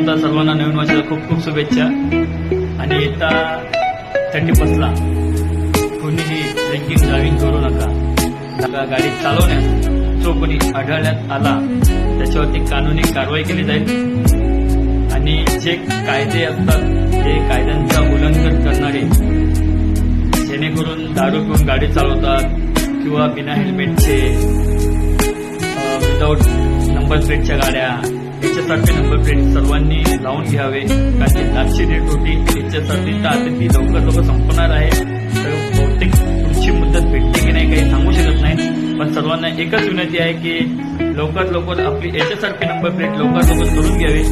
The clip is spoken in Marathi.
प्रथमतः सर्वांना नवीन वर्षाला खूप खूप शुभेच्छा। आणि येता 31ला कोणीही ड्रिंकिंग ड्रायव्हिंग करू नका। गाडी चालवण्यात जो कोणी आढळण्यात आला त्याच्यावरती कानूनी कारवाई केली जाईल आणि जे कायदे असतात ते कायद्यांचा उल्लंघन करणारे, जेणेकरून दारू पिऊन गाडी चालवतात किंवा बिना हेल्मेटचे विदाऊट नंबर प्लेटच्या गाड्या, याच्यासारखे नंबर प्लेट सर्वांनी लावून घ्यावे। कारण की 700 डेट होती याच्यासाठी तर आता ती लवकर संपणार आहे, तर बहुतेक पुढची मुदत भेटते की नाही काही सांगू शकत नाही। पण सर्वांना एकच विनंती आहे की लवकर आपली याच्यासारखे नंबर प्लेट लवकर करून घ्यावे।